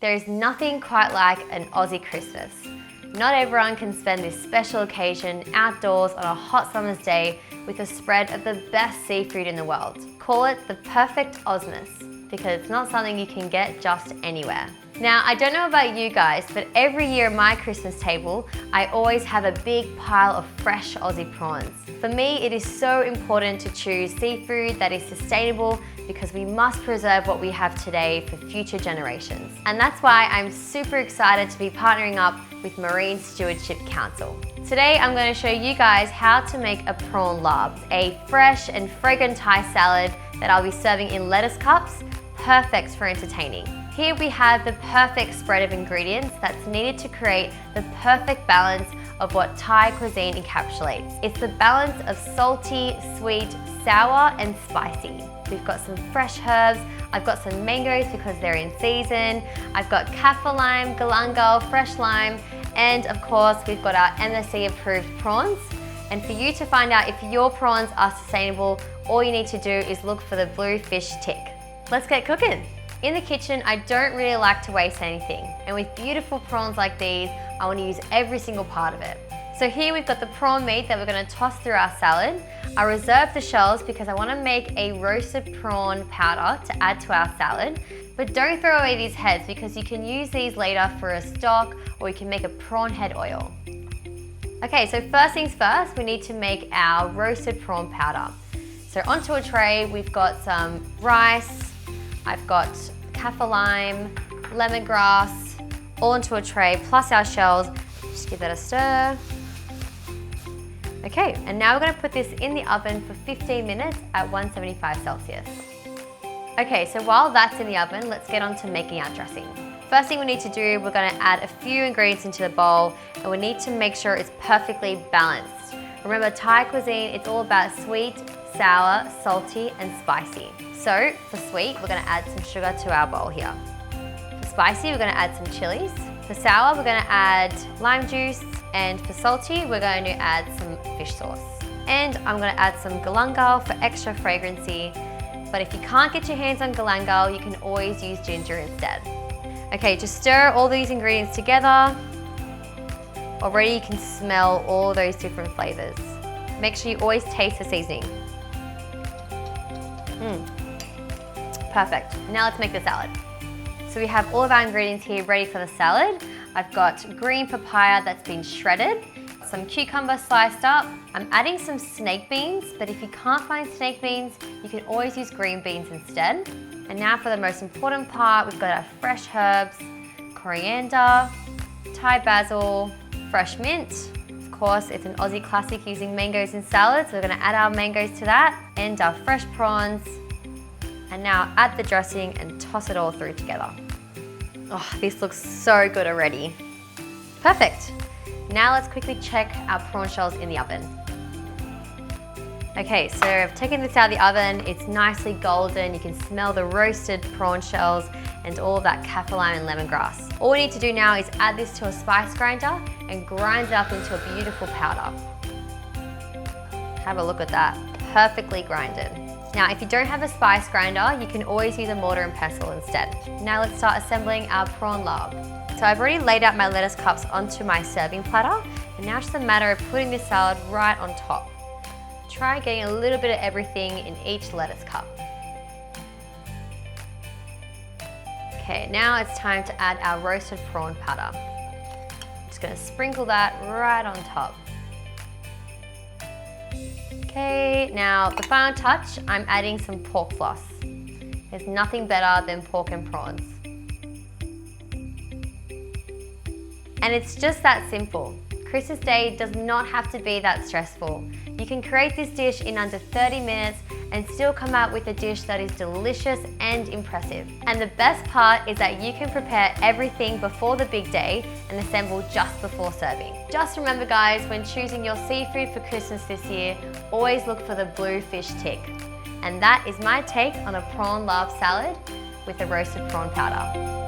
There is nothing quite like an Aussie Christmas. Not everyone can spend this special occasion outdoors on a hot summer's day with a spread of the best seafood in the world. Call it the perfect Osmas, because it's not something you can get just anywhere. Now, I don't know about you guys, but every year at my Christmas table, I always have a big pile of fresh Aussie prawns. For me, it is so important to choose seafood that is sustainable because we must preserve what we have today for future generations. And that's why I'm super excited to be partnering up with Marine Stewardship Council. Today, I'm going to show you guys how to make a prawn larb, a fresh and fragrant Thai salad that I'll be serving in lettuce cups, perfect for entertaining. Here we have the perfect spread of ingredients that's needed to create the perfect balance of what Thai cuisine encapsulates. It's the balance of salty, sweet, sour, and spicy. We've got some fresh herbs, I've got some mangoes because they're in season, I've got kaffir lime, galangal, fresh lime, and of course we've got our MSC approved prawns. And for you to find out if your prawns are sustainable, all you need to do is look for the blue fish tick. Let's get cooking. In the kitchen, I don't really like to waste anything. And with beautiful prawns like these, I want to use every single part of it. So here we've got the prawn meat that we're going to toss through our salad. I reserve the shells because I want to make a roasted prawn powder to add to our salad. But don't throw away these heads because you can use these later for a stock or you can make a prawn head oil. Okay, so first things first, we need to make our roasted prawn powder. So onto a tray, we've got some rice, I've got kaffir lime, lemongrass, all into a tray, plus our shells. Just give that a stir. Okay, and now we're going to put this in the oven for 15 minutes at 175 Celsius. Okay, so while that's in the oven, let's get on to making our dressing. First thing we need to do, we're going to add a few ingredients into the bowl, and we need to make sure it's perfectly balanced. Remember, Thai cuisine, it's all about sweet, sour, salty, and spicy. So for sweet, we're going to add some sugar to our bowl here. For spicy, we're going to add some chilies. For sour, we're going to add lime juice. And for salty, we're going to add some fish sauce. And I'm going to add some galangal for extra fragrancy. But if you can't get your hands on galangal, you can always use ginger instead. Okay, just stir all these ingredients together. Already you can smell all those different flavors. Make sure you always taste the seasoning. Perfect. Now let's make the salad. So we have all of our ingredients here ready for the salad. I've got green papaya that's been shredded, some cucumber sliced up. I'm adding some snake beans, but if you can't find snake beans, you can always use green beans instead. And now for the most important part, we've got our fresh herbs, coriander, Thai basil, fresh mint. Of course, it's an Aussie classic using mangoes in salads, so we're gonna add our mangoes to that, and our fresh prawns. And now add the dressing and toss it all through together. Oh, this looks so good already. Perfect. Now let's quickly check our prawn shells in the oven. Okay, so I've taken this out of the oven. It's nicely golden. You can smell the roasted prawn shells and all of that kaffir lime and lemongrass. All we need to do now is add this to a spice grinder and grind it up into a beautiful powder. Have a look at that, perfectly grinded. Now, if you don't have a spice grinder, you can always use a mortar and pestle instead. Now let's start assembling our prawn larb. So I've already laid out my lettuce cups onto my serving platter, and now it's just a matter of putting this salad right on top. Try getting a little bit of everything in each lettuce cup. Okay, now it's time to add our roasted prawn powder. I'm just gonna sprinkle that right on top. Okay, now the final touch, I'm adding some pork floss. There's nothing better than pork and prawns. And it's just that simple. Christmas Day does not have to be that stressful. You can create this dish in under 30 minutes and still come out with a dish that is delicious and impressive. And the best part is that you can prepare everything before the big day and assemble just before serving. Just remember guys, when choosing your seafood for Christmas this year, always look for the blue fish tick. And that is my take on a prawn larb salad with a roasted prawn powder.